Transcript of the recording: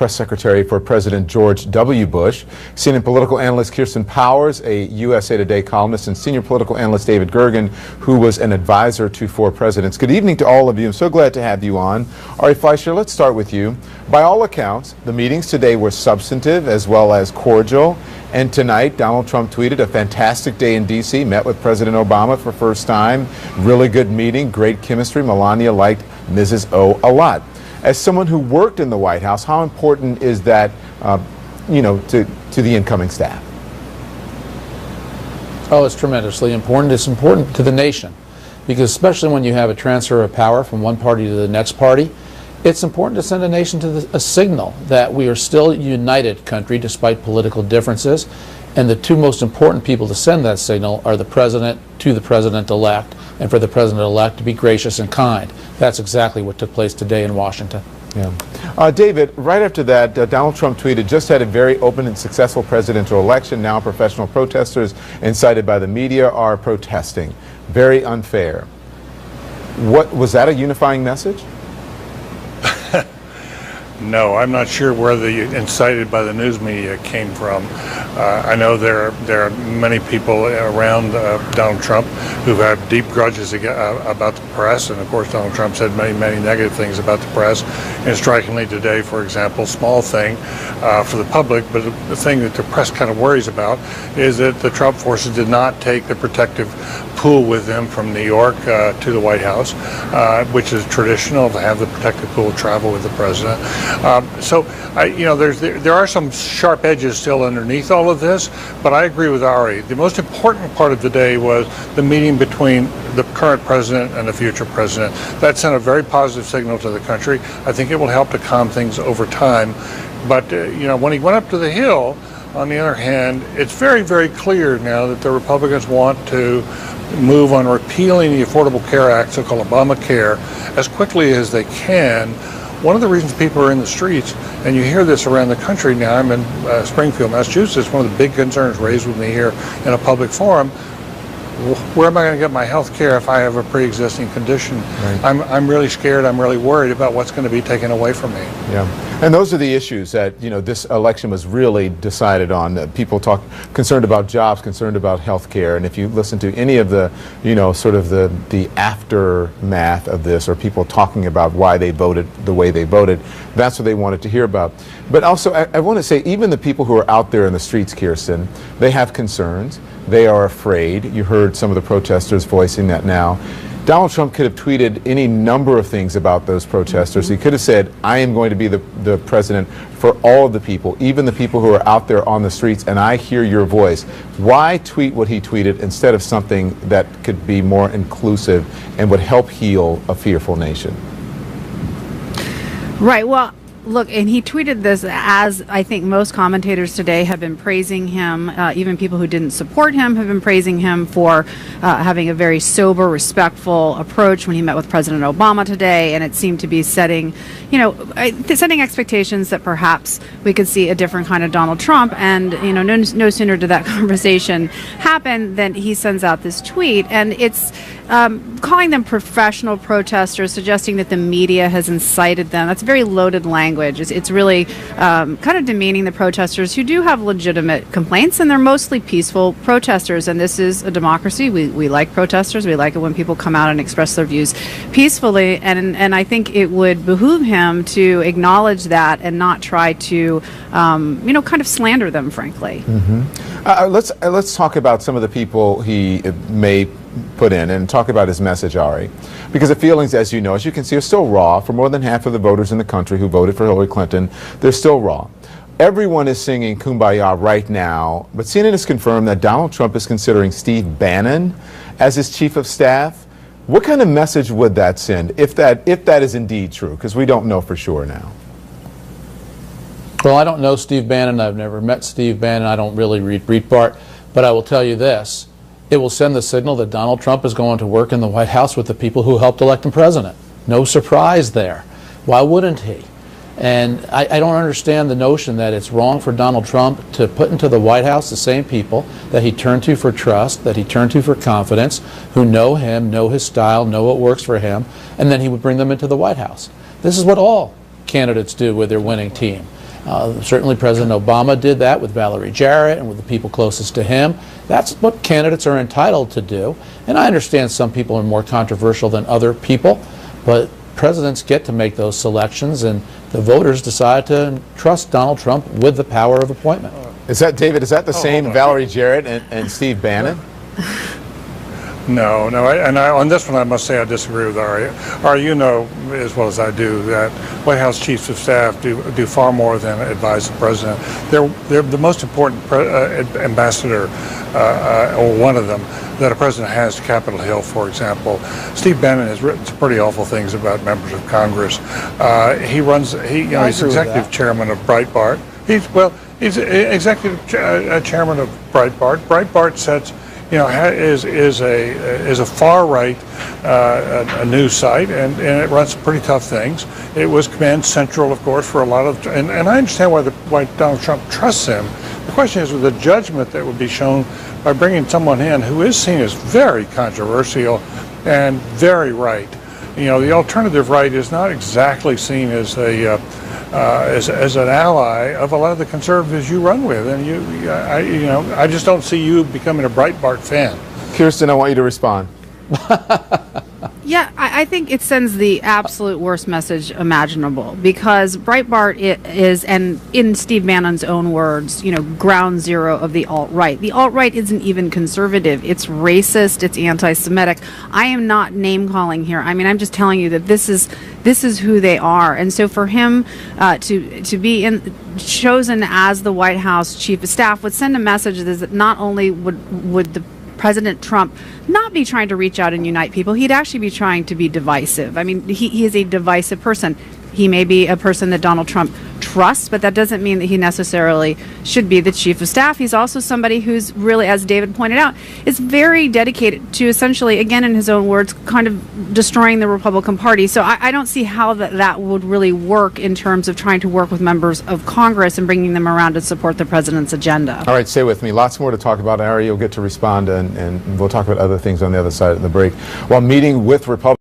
press secretary for President George W. Bush, CNN political analyst Kirsten Powers, a USA Today columnist, and senior political analyst David Gergen, who was an advisor to 4 presidents. Good evening to all of you. I'm so glad to have you on. Ari Fleischer, let's start with you. By all accounts, the meetings today were substantive as well as cordial. And tonight, Donald Trump tweeted a fantastic day in D.C., met with President Obama for the first time. Really good meeting, great chemistry. Melania liked Mrs. O a lot. As someone who worked in the White House, how important is that, to the incoming staff? Oh, it's tremendously important. It's important to the nation, because especially when you have a transfer of power from one party to the next party, it's important to send a nation a signal that we are still a united country despite political differences. And the 2 most important people to send that signal are the president to the president-elect, and for the president-elect to be gracious and kind. That's exactly what took place today in Washington. Yeah. David, right after that, Donald Trump tweeted, just had a very open and successful presidential election. Now professional protesters incited by the media are protesting. Very unfair. What was that, a unifying message? No, I'm not sure where the incited by the news media came from. I know there are many people around Donald Trump who have deep grudges about the press, and of course Donald Trump said many negative things about the press. And strikingly today, for example, small thing for the public, but the thing that the press kind of worries about is that the Trump forces did not take the protective pool with them from New York to the White House, which is traditional to have the protective pool travel with the president. There are some sharp edges still underneath all of this, but I agree with Ari. The most important part of the day was the meeting between the current president and the future president. That sent a very positive signal to the country. I think it will help to calm things over time. But when he went up to the Hill, on the other hand, it's very clear now that the Republicans want to move on repealing the Affordable Care Act, so-called Obamacare, as quickly as they can. One of the reasons people are in the streets, and you hear this around the country now, I'm in Springfield, Massachusetts, one of the big concerns raised with me here in a public forum, where am I going to get my health care if I have a pre-existing condition? Right. I'm really scared, I'm really worried about what's going to be taken away from me. Yeah, and those are the issues that, this election was really decided on. People concerned about jobs, concerned about health care, and if you listen to any of the, sort of the aftermath of this, or people talking about why they voted the way they voted, that's what they wanted to hear about. But also, I want to say, even the people who are out there in the streets, Kirsten, they have concerns. They are afraid. You heard some of the protesters voicing that now. Donald Trump could have tweeted any number of things about those protesters. He could have said, I am going to be the president for all of the people, even the people who are out there on the streets, and I hear your voice. Why tweet what he tweeted instead of something that could be more inclusive and would help heal a fearful nation? Right. Well, look, and he tweeted this as I think most commentators today have been praising him. Even people who didn't support him have been praising him for having a very sober, respectful approach when he met with President Obama today. And it seemed to be setting expectations that perhaps we could see a different kind of Donald Trump. And, no sooner did that conversation happen than he sends out this tweet. And it's calling them professional protesters, suggesting that the media has incited them. That's very loaded language. It's really kind of demeaning the protesters who do have legitimate complaints, and they're mostly peaceful protesters. And this is a democracy. We like protesters. We like it when people come out and express their views peacefully. And I think it would behoove him to acknowledge that and not try to, kind of slander them, frankly. Mm-hmm. Let's talk about some of the people he may put in and talk about his message, Ari, because the feelings, as you can see, are still raw. For more than half of the voters in the country who voted for Hillary Clinton, they're still raw. Everyone is singing Kumbaya right now, but CNN has confirmed that Donald Trump is considering Steve Bannon as his chief of staff. What kind of message would that send, if that is indeed true? Because we don't know for sure now. Well, I don't know Steve Bannon. I've never met Steve Bannon. I don't really read Breitbart, but I will tell you this. It will send the signal that Donald Trump is going to work in the White House with the people who helped elect him president. No surprise there. Why wouldn't he? And I don't understand the notion that it's wrong for Donald Trump to put into the White House the same people that he turned to for trust, that he turned to for confidence, who know him, know his style, know what works for him, and then he would bring them into the White House. This is what all candidates do with their winning team. Certainly President Obama did that with Valerie Jarrett and with the people closest to him. That's what candidates are entitled to do. And I understand some people are more controversial than other people, but presidents get to make those selections, and the voters decide to trust Donald Trump with the power of appointment. Is that, David, is that the same Valerie Jarrett and Steve Bannon? No, on this one I must say I disagree with Ari. Ari, you know as well as I do that White House chiefs of staff do far more than advise the president. They're the most important ambassador, or one of them, that a president has to Capitol Hill, for example. Steve Bannon has written some pretty awful things about members of Congress. He's executive chairman of Breitbart. He's executive chairman of Breitbart. Breitbart sets, is a far right a news site, and it runs pretty tough things. It was command central, of course, for a lot of, and I understand why Donald Trump trusts him. The question is with the judgment that would be shown by bringing someone in who is seen as very controversial and very right. The alternative right is not exactly seen as as an ally of a lot of the conservatives you run with, and I just don't see you becoming a Breitbart fan. Kirsten, I want you to respond. Yeah, I think it sends the absolute worst message imaginable, because Breitbart is, and in Steve Bannon's own words, ground zero of the alt-right. The alt-right isn't even conservative. It's racist. It's anti-Semitic. I am not name-calling here. I mean, I'm just telling you that this is who they are. And so for him to be chosen as the White House chief of staff would send a message that not only would the President Trump not be trying to reach out and unite people, he'd actually be trying to be divisive. I mean, he is a divisive person. He may be a person that Donald Trump trusts, but that doesn't mean that he necessarily should be the chief of staff. He's also somebody who's really, as David pointed out, is very dedicated to essentially, again in his own words, kind of destroying the Republican Party. So I don't see how that would really work in terms of trying to work with members of Congress and bringing them around to support the president's agenda. All right, stay with me. Lots more to talk about. Ari, you'll get to respond, and we'll talk about other things on the other side of the break. While meeting with Republicans